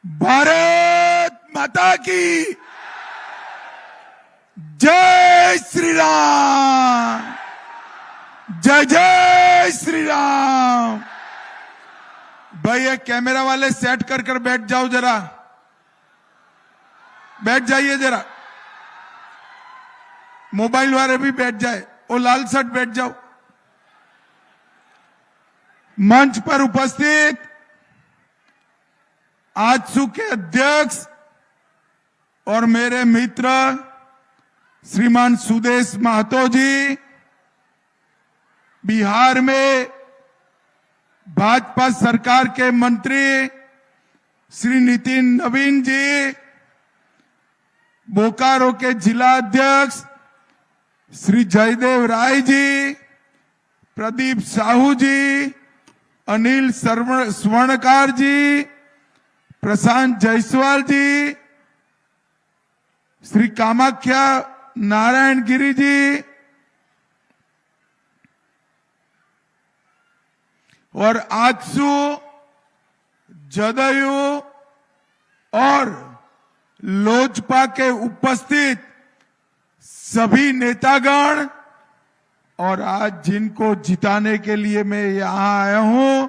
भारत माता की जय श्री राम, जय जय श्री राम। भाई ये कैमरा वाले सेट कर कर बैठ जाओ, जरा बैठ जाइए, जरा मोबाइल वाले भी बैठ जाए, वो लाल शर्ट बैठ जाओ। मंच पर उपस्थित आजसू के अध्यक्ष और मेरे मित्र श्रीमान सुदेश महतो जी, बिहार में भाजपा सरकार के मंत्री श्री नितिन नवीन जी, बोकारो के जिला अध्यक्ष श्री जयदेव राय जी, प्रदीप साहू जी, अनिल स्वर्णकार जी, प्रशांत जायसवाल जी, श्री कामाख्या नारायण गिरी जी और आजसू, जदयू और लोजपा के उपस्थित सभी नेतागण, और आज जिनको जिताने के लिए मैं यहां आया हूं,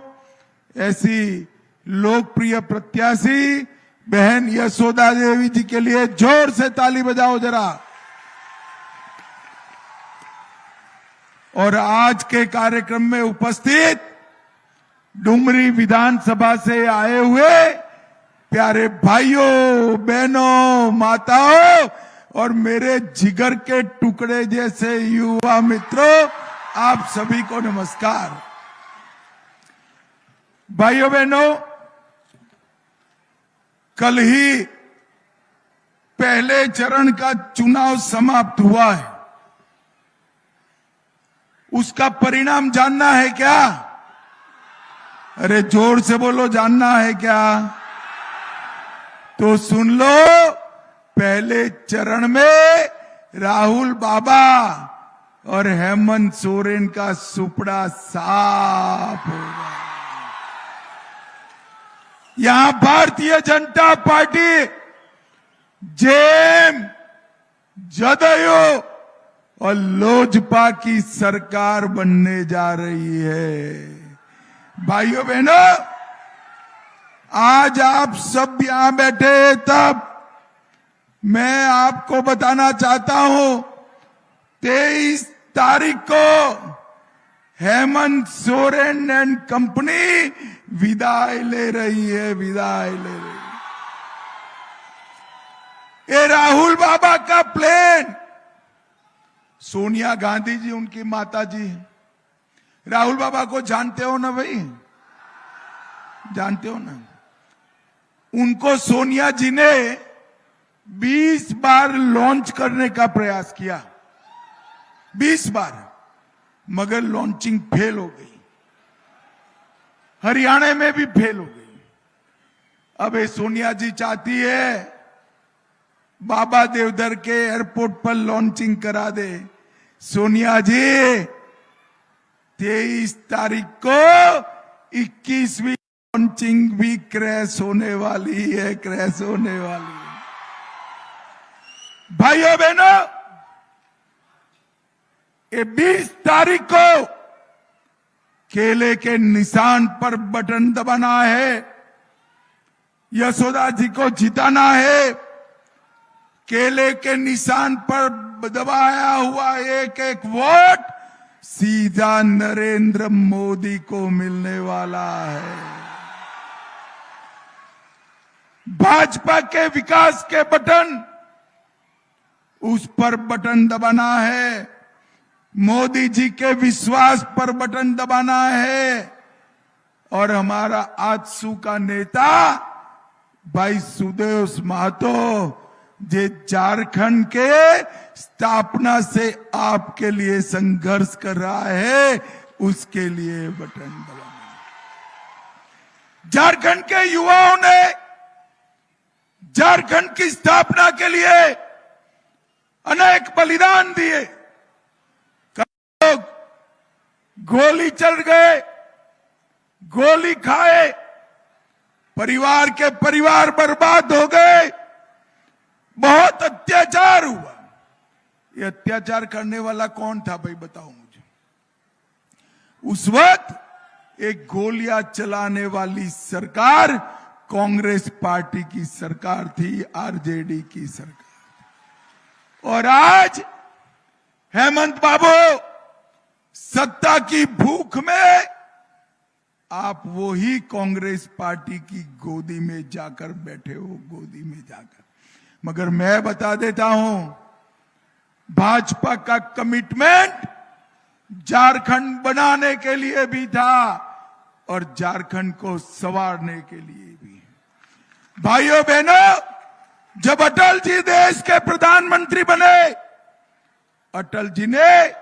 ऐसी लोकप्रिय प्रत्याशी बहन यशोदा देवी जी के लिए जोर से ताली बजाओ जरा। और आज के कार्यक्रम में उपस्थित डुमरी विधानसभा से आए हुए प्यारे भाइयों, बहनों, माताओं और मेरे जिगर के टुकड़े जैसे युवा मित्रों, आप सभी को नमस्कार। भाइयों बहनों, कल ही पहले चरण का चुनाव समाप्त हुआ है। उसका परिणाम जानना है क्या? अरे जोर से बोलो, जानना है क्या? तो सुन लो, पहले चरण में राहुल बाबा और हेमंत सोरेन का सुपड़ा साफ होगा। यहां भारतीय जनता पार्टी, जेम, जदयू और लोजपा की सरकार बनने जा रही है। भाइयों बहनों, आज आप सब यहां बैठे, तब मैं आपको बताना चाहता हूं, 23 तारीख को हेमंत सोरेन एंड कंपनी विदाई ले रही है, विदाई ले रही है। ये राहुल बाबा का प्लेन, सोनिया गांधी जी उनकी माता जी, राहुल बाबा को जानते हो ना भाई, जानते हो ना? उनको सोनिया जी ने 20 बार लॉन्च करने का प्रयास किया, 20 बार, मगर लॉन्चिंग फेल हो गई। हरियाणा में भी फेल हो गई। अब ये सोनिया जी चाहती है बाबा देवधर के एयरपोर्ट पर लॉन्चिंग करा दे। सोनिया जी, 23 तारीख को 21वीं लॉन्चिंग भी क्रैश होने वाली है, क्रैश होने वाली है। भाइयों बहनों, ये 20 तारीख को केले के निशान पर बटन दबाना है, यशोदा जी को जिताना है। केले के निशान पर दबाया हुआ एक एक वोट सीधा नरेंद्र मोदी को मिलने वाला है। भाजपा के विकास के बटन, उस पर बटन दबाना है। मोदी जी के विश्वास पर बटन दबाना है। और हमारा आजसू का नेता भाई सुदेश महतो, जे झारखंड के स्थापना से आपके लिए संघर्ष कर रहा है, उसके लिए बटन दबाना। झारखंड के युवाओं ने झारखंड की स्थापना के लिए अनेक बलिदान दिए। लोग गोली चल गए, गोली खाए, परिवार के परिवार बर्बाद हो गए, बहुत अत्याचार हुआ। ये अत्याचार करने वाला कौन था भाई, बताओ मुझे। उस वक्त एक गोलियां चलाने वाली सरकार कांग्रेस पार्टी की सरकार थी, आरजेडी की सरकार। और आज हेमंत बाबू सत्ता की भूख में आप वो ही कांग्रेस पार्टी की गोदी में जाकर बैठे हो, गोदी में जाकर। मगर मैं बता देता हूं, भाजपा का कमिटमेंट झारखंड बनाने के लिए भी था और झारखंड को संवारने के लिए भी। भाइयों बहनों, जब अटल जी देश के प्रधानमंत्री बने, अटल जी ने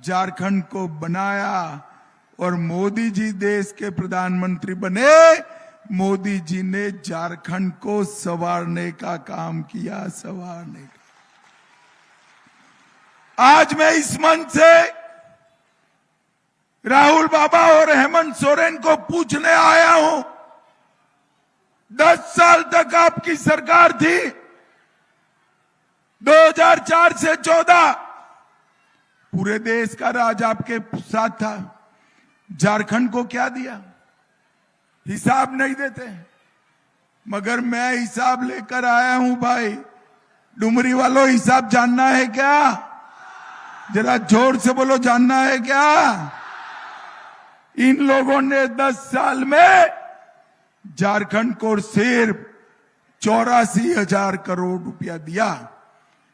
झारखंड को बनाया और मोदी जी देश के प्रधानमंत्री बने, मोदी जी ने झारखंड को संवारने का काम किया, संवारने का। आज मैं इस मंच से राहुल बाबा और हेमंत सोरेन को पूछने आया हूं, 10 साल तक आपकी सरकार थी, 2004 से 14 पूरे देश का राज आपके साथ था। झारखंड को क्या दिया? हिसाब नहीं देते, मगर मैं हिसाब लेकर आया हूं भाई। डुमरी वालों, हिसाब जानना है क्या? जरा जोर से बोलो, जानना है क्या? इन लोगों ने 10 साल में झारखंड को सिर्फ 84,000 करोड़ रुपया दिया।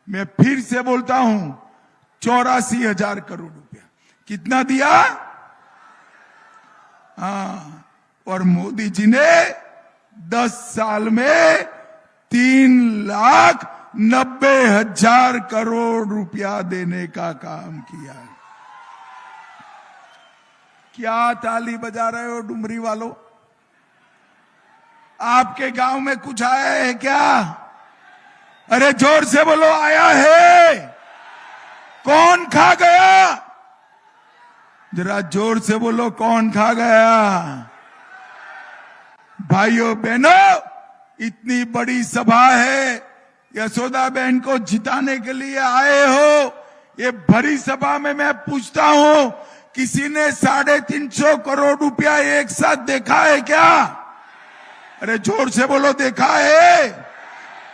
मैं फिर से बोलता हूं, 84,000 करोड़ रुपया। कितना दिया? हाँ, और मोदी जी ने 10 साल में 3,90,000 करोड़ रुपया देने का काम किया। क्या ताली बजा रहे हो डुमरी वालों? आपके गांव में कुछ आया है क्या? अरे जोर से बोलो, आया है? कौन खा गया? जरा जोर से बोलो, कौन खा गया? भाइयों बहनों, इतनी बड़ी सभा है, यशोदा बहन को जिताने के लिए आए हो। ये भरी सभा में मैं पूछता हूं, किसी ने 350 करोड़ रुपया एक साथ देखा है क्या? अरे जोर से बोलो, देखा है?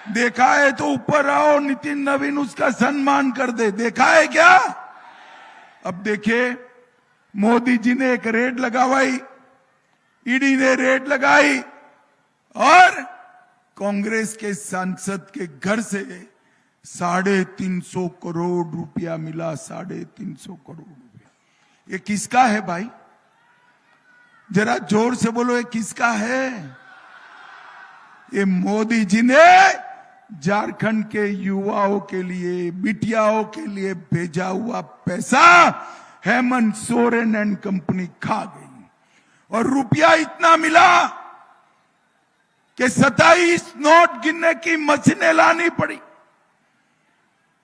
देखा है तो ऊपर आओ, नितिन नवीन उसका सम्मान कर दे। देखा है क्या? अब देखिए, मोदी जी ने एक रेड लगावाई, ईडी ने रेड लगाई और कांग्रेस के सांसद के घर से 350 करोड़ रुपया मिला। 350 करोड़ रुपया। ये किसका है भाई? जरा जोर से बोलो, ये किसका है? ये मोदी जी ने झारखंड के युवाओं के लिए, बिटियाओं के लिए भेजा हुआ पैसा हेमंत सोरेन एंड कंपनी खा गई। और रुपया इतना मिला कि 27 नोट गिनने की मशीनें लानी पड़ी।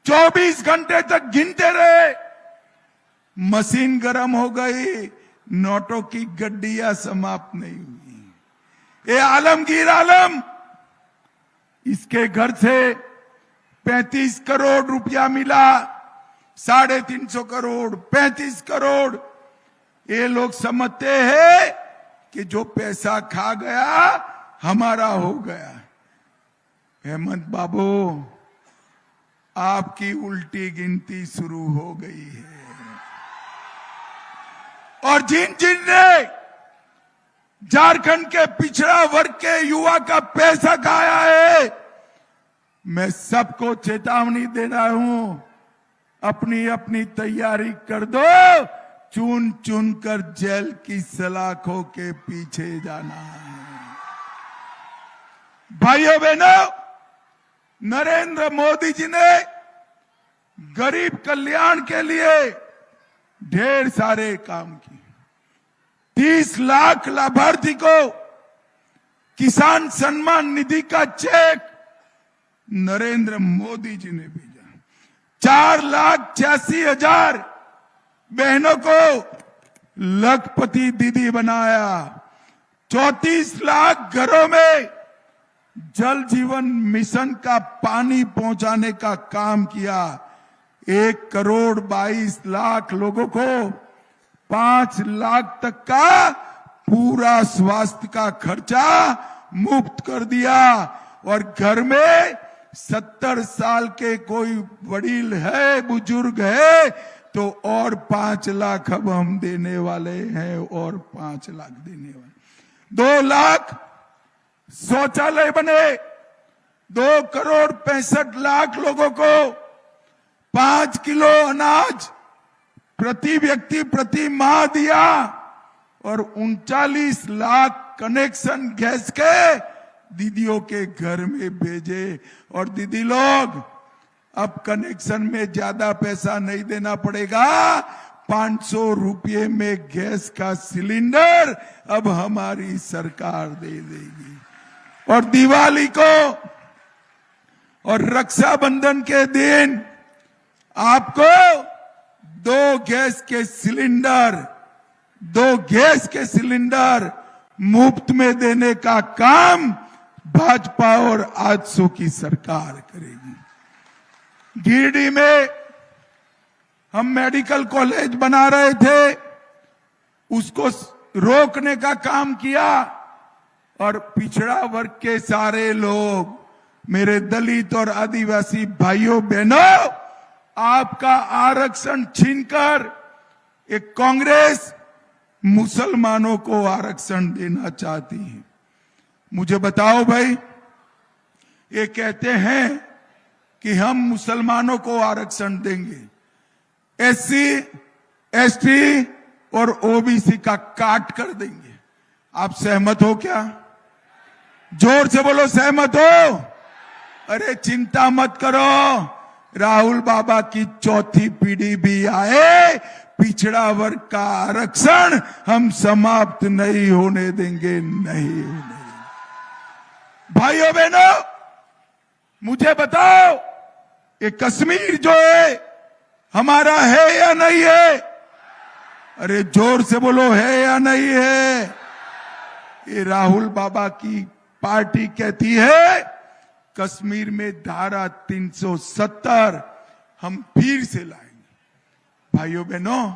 24 घंटे तक गिनते रहे, मशीन गर्म हो गई, नोटों की गड्डियां समाप्त नहीं हुई। ये आलमगीर आलम, इसके घर से 35 करोड़ रुपया मिला। 350 करोड़, 35 करोड़। ये लोग समझते हैं कि जो पैसा खा गया हमारा हो गया। हेमंत बाबू, आपकी उल्टी गिनती शुरू हो गई है। और जिन जिन ने झारखंड के पिछड़ा वर्ग के युवा का पैसा खाया है, मैं सबको चेतावनी दे रहा हूं, अपनी अपनी तैयारी कर दो। चुन चुन कर जेल की सलाखों के पीछे जाना है। भाइयों बहनों, नरेंद्र मोदी जी ने गरीब कल्याण के लिए ढेर सारे काम किए। 30 लाख लाभार्थी को किसान सम्मान निधि का चेक नरेंद्र मोदी जी ने भेजा। 4,86,000 बहनों को लखपति दीदी बनाया। 34 लाख घरों में जल जीवन मिशन का पानी पहुंचाने का काम किया। 1,22,00,000 लोगों को 5 लाख तक का पूरा स्वास्थ्य का खर्चा मुफ्त कर दिया। और घर में 70 साल के कोई वडील है, बुजुर्ग है, तो और 5 लाख अब हम देने वाले हैं, और 5 लाख देने वाले। 2 लाख शौचालय बने, 2,65,00,000 लोगों को 5 किलो अनाज प्रति व्यक्ति प्रति माह दिया, और 39 लाख कनेक्शन गैस के दीदियों के घर में भेजे। और दीदी लोग, अब कनेक्शन में ज्यादा पैसा नहीं देना पड़ेगा, 500 रुपये में गैस का सिलेंडर अब हमारी सरकार दे देगी। और दिवाली को और रक्षाबंधन के दिन आपको 2 गैस के सिलेंडर मुफ्त में देने का काम भाजपा और आजसू की सरकार करेगी। गिरिडीह में हम मेडिकल कॉलेज बना रहे थे, उसको रोकने का काम किया, और पिछड़ा वर्ग के सारे लोग, मेरे दलित और आदिवासी भाइयों बहनों, आपका आरक्षण छीनकर एक कांग्रेस मुसलमानों को आरक्षण देना चाहती है। मुझे बताओ भाई, ये कहते हैं कि हम मुसलमानों को आरक्षण देंगे, SC, ST और OBC का काट कर देंगे। आप सहमत हो क्या? जोर से बोलो, सहमत हो? अरे चिंता मत करो, राहुल बाबा की 4थी पीढ़ी भी आए, पिछड़ा वर्ग का आरक्षण हम समाप्त नहीं होने देंगे, नहीं होने देंगे। भाइयों बहनों, मुझे बताओ, ये कश्मीर जो है हमारा है या नहीं है? अरे जोर से बोलो, है या नहीं है? ये राहुल बाबा की पार्टी कहती है कश्मीर में धारा 370 हम फिर से लाएंगे। भाइयों बहनों,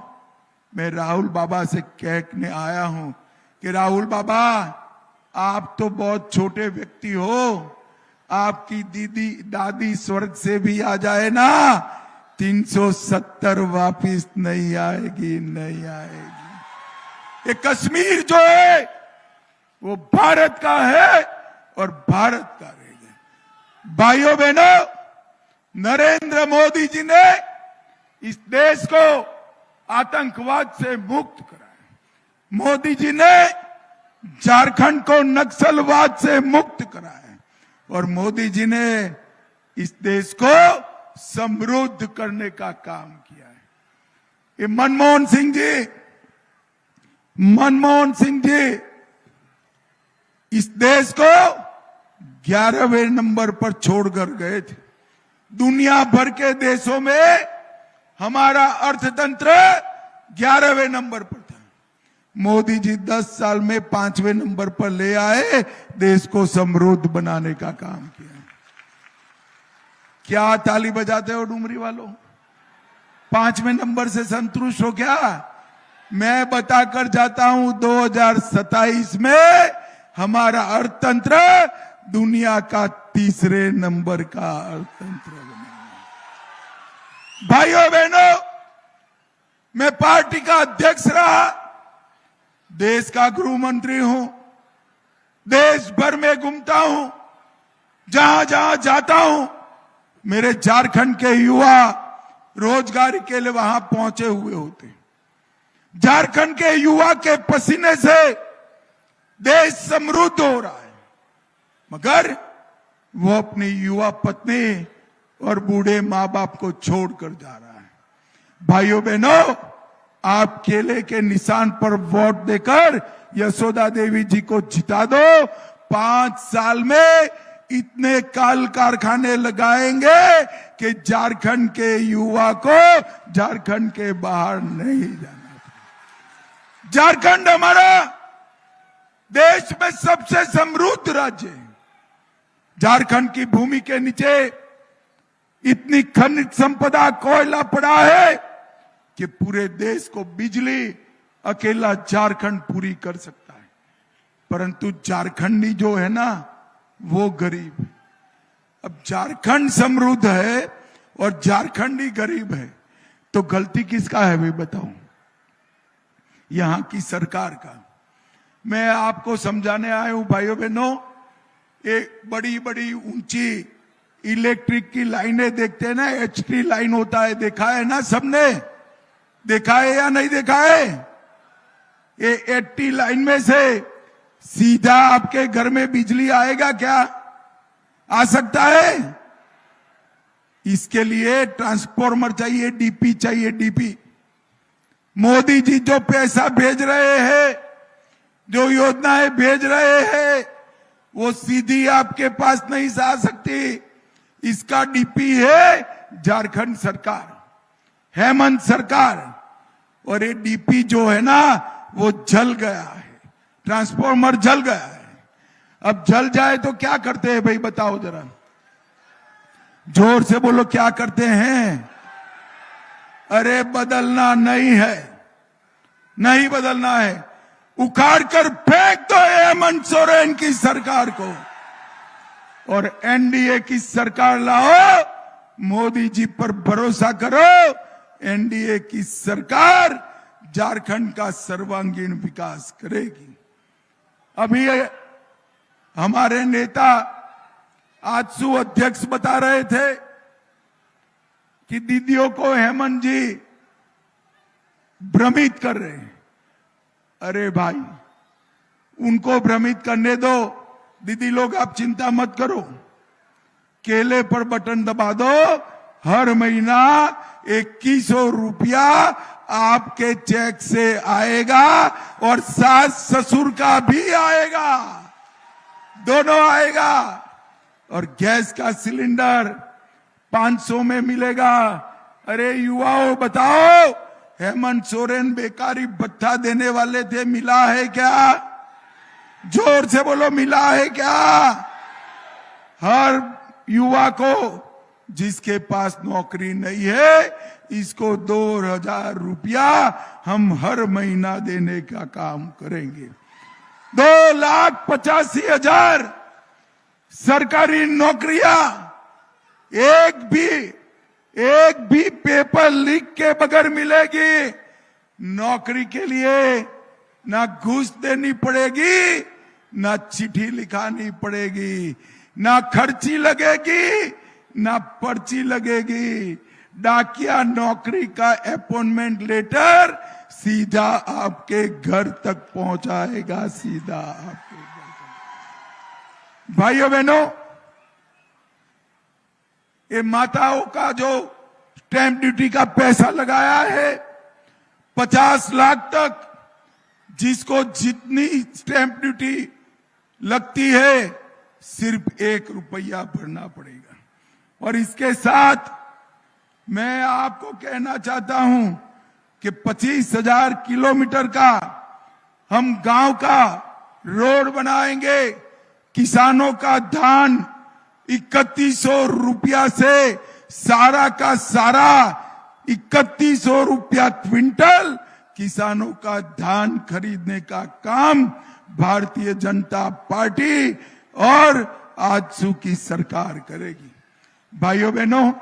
मैं राहुल बाबा से कहने आया हूं कि राहुल बाबा, आप तो बहुत छोटे व्यक्ति हो, आपकी दादी स्वर्ग से भी आ जाए ना, 370 वापिस नहीं आएगी, नहीं आएगी। ये कश्मीर जो है वो भारत का है और भारत का रहेगा। भाइयों बहनों, नरेंद्र मोदी जी ने इस देश को आतंकवाद से मुक्त कराया। मोदी जी ने झारखंड को नक्सलवाद से मुक्त कराया, और मोदी जी ने इस देश को समृद्ध करने का काम किया है। ये मनमोहन सिंह जी इस देश को 11वें नंबर पर छोड़कर गए थे। दुनिया भर के देशों में हमारा अर्थतंत्र 11वें नंबर पर था। मोदी जी 10 साल में 5वें नंबर पर ले आए, देश को समृद्ध बनाने का काम किया। क्या ताली बजाते हो डुमरी वालों? 5वें नंबर से संतुष्ट हो क्या? मैं बताकर जाता हूं, 2027 में हमारा अर्थतंत्र दुनिया का 3रे नंबर का अर्थतंत्र बनेगा। भाइयों बहनों, मैं पार्टी का अध्यक्ष रहा, देश का गृह मंत्री हूं, देश भर में घूमता हूं, जहां जहां जाता हूं, मेरे झारखंड के युवा रोजगारी के लिए वहां पहुंचे हुए होते। झारखंड के युवा के पसीने से देश समृद्ध हो रहा है, मगर वो अपनी युवा पत्नी और बूढ़े मां बाप को छोड़कर जा रहा है। भाइयों बहनों, आप केले के निशान पर वोट देकर यशोदा देवी जी को जिता दो। 5 साल में इतने कल कारखाने लगाएंगे कि झारखंड के युवा को झारखंड के बाहर नहीं जाना। झारखंड हमारा देश में सबसे समृद्ध राज्य है। झारखंड की भूमि के नीचे इतनी खनिज संपदा, कोयला पड़ा है कि पूरे देश को बिजली अकेला झारखंड पूरी कर सकता है। परंतु झारखंडी जो है ना, वो गरीब है। अब झारखंड समृद्ध है और झारखंडी गरीब है, तो गलती किसका है भाई बताओ? यहां की सरकार का। मैं आपको समझाने आया हूं भाइयों बहनों, एक बड़ी बड़ी ऊंची इलेक्ट्रिक की लाइनें देखते हैं ना, एचटी लाइन होता है, देखा है ना सबने? देखा है या नहीं देखा है? ये 80 लाइन में से सीधा आपके घर में बिजली आएगा क्या? आ सकता है? इसके लिए ट्रांसफॉर्मर चाहिए, डीपी चाहिए, डीपी। मोदी जी जो पैसा भेज रहे हैं, जो योजनाएं भेज रहे हैं, वो सीधी आपके पास नहीं आ सकती। इसका डीपी है झारखंड सरकार, हेमंत सरकार। और ये डीपी जो है ना, वो जल गया है, ट्रांसफॉर्मर जल गया है। अब जल जाए तो क्या करते हैं भाई बताओ जरा, जोर से बोलो, क्या करते हैं? अरे बदलना नहीं है, नहीं बदलना है, उखाड़ कर फेंक दो हेमंत सोरेन की सरकार को और एनडीए की सरकार लाओ। मोदी जी पर भरोसा करो, एनडीए की सरकार झारखंड का सर्वांगीण विकास करेगी। अभी हमारे नेता आजसू अध्यक्ष बता रहे थे कि दीदियों को हेमंत जी भ्रमित कर रहे हैं। अरे भाई, उनको भ्रमित करने दो। दीदी लोग आप चिंता मत करो, केले पर बटन दबा दो, हर महीना 2100 रुपया आपके चेक से आएगा और सास ससुर का भी आएगा, दोनों आएगा। और गैस का सिलेंडर 500 में मिलेगा। अरे युवाओं बताओ, हेमंत सोरेन बेकारी भत्ता देने वाले थे, मिला है क्या? जोर से बोलो, मिला है क्या? हर युवा को जिसके पास नौकरी नहीं है, इसको 2000 रुपया हम हर महीना देने का काम करेंगे। 2,85,000 सरकारी नौकरियां, एक भी पेपर लीक के बगैर मिलेगी। नौकरी के लिए ना घूस देनी पड़ेगी, ना चिट्ठी लिखानी पड़ेगी, ना खर्ची लगेगी, ना पर्ची लगेगी। डाकिया नौकरी का अपॉइंटमेंट लेटर सीधा आपके घर तक पहुंचाएगा, सीधा आपके घर तक। भाइयों बहनों, ये माताओं का जो स्टैंप ड्यूटी का पैसा लगाया है 50 लाख तक, जिसको जितनी स्टैंप ड्यूटी लगती है सिर्फ 1 रुपया भरना पड़ेगा। और इसके साथ मैं आपको कहना चाहता हूं कि 25,000 किलोमीटर का हम गांव का रोड बनाएंगे। किसानों का धान 3100 रुपया से सारा का सारा 3100 रुपया क्विंटल किसानों का धान खरीदने का काम भारतीय जनता पार्टी और आजसू की सरकार करेगी। भाइयों बहनों,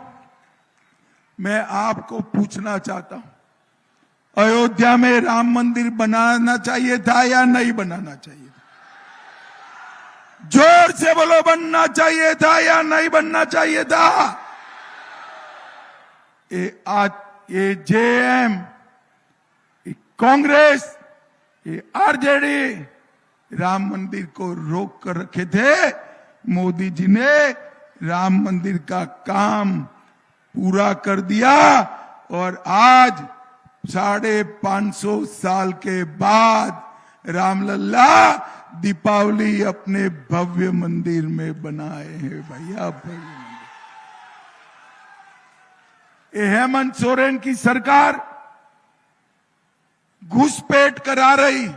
मैं आपको पूछना चाहता हूं, अयोध्या में राम मंदिर बनाना चाहिए था या नहीं बनाना चाहिए था? जोर से बोलो, बनना चाहिए था या नहीं बनना चाहिए था? ये जेएम, कांग्रेस, ये आरजेडी राम मंदिर को रोक कर रखे थे। मोदी जी ने राम मंदिर का काम पूरा कर दिया और आज 550 साल के बाद रामलला दीपावली अपने भव्य मंदिर में बनाए हैं। भैया भव्य मंदिर। हेमंत सोरेन की सरकार घुसपैठ करा रही।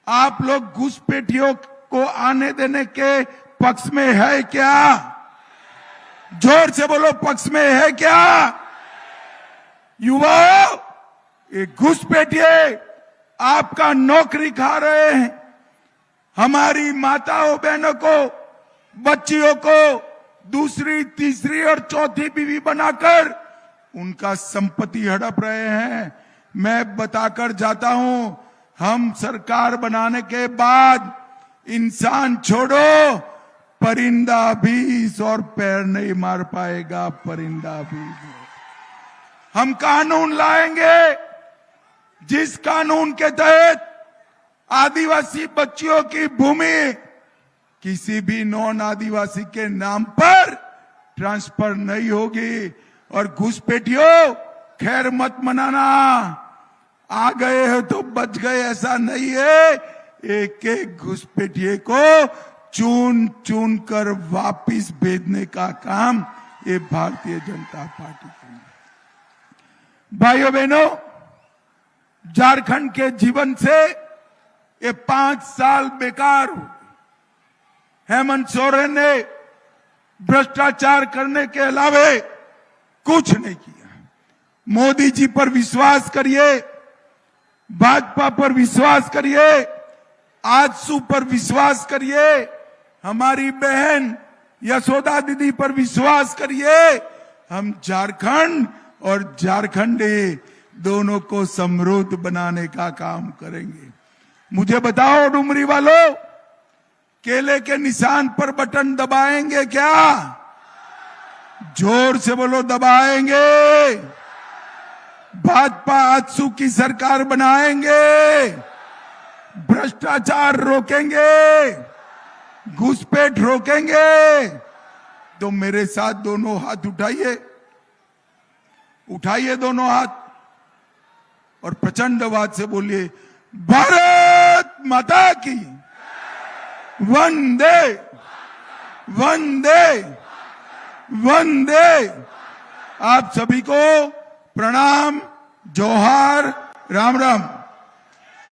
आप लोग घुसपैठियों को आने देने के पक्ष में है क्या? जोर से बोलो, पक्ष में है क्या? युवाओं, ये घुसपैठिए आपका नौकरी खा रहे हैं। हमारी माताओं बहनों को, बच्चियों को दूसरी, तीसरी और चौथी बीवी बनाकर उनका संपत्ति हड़प रहे हैं। मैं बताकर जाता हूं, हम सरकार बनाने के बाद इंसान छोड़ो, परिंदा भी 100 पैर नहीं मार पाएगा। परिंदा भी। हम कानून लाएंगे जिस कानून के तहत आदिवासी बच्चियों की भूमि किसी भी नॉन आदिवासी के नाम पर ट्रांसफर नहीं होगी। और घुसपैठियों, खैर मत मनाना, आ गए हो तो बच गए, ऐसा नहीं है। एक एक घुसपैठिए को चुन चुन कर वापिस भेजने का काम ये भारतीय जनता पार्टी की। भाइयों बहनों, झारखंड के जीवन से ये 5 साल बेकार हो। हेमंत सोरेन ने भ्रष्टाचार करने के अलावे कुछ नहीं किया। मोदी जी पर विश्वास करिए, भाजपा पर विश्वास करिए, आजसू पर विश्वास करिए, हमारी बहन यशोदा दीदी पर विश्वास करिए। हम झारखंड और झारखंडी दोनों को समृद्ध बनाने का काम करेंगे। मुझे बताओ डुमरी वालों, केले के निशान पर बटन दबाएंगे क्या? जोर से बोलो, दबाएंगे। भाजपा आजसू की सरकार बनाएंगे, भ्रष्टाचार रोकेंगे, घुसपैठ रोकेंगे। तो मेरे साथ दोनों हाथ उठाइए, उठाइए दोनों हाथ और प्रचंड आवाज से बोलिए, भारत माता की वंदे वंदे वंदे। आप सभी को प्रणाम, जोहार, राम राम।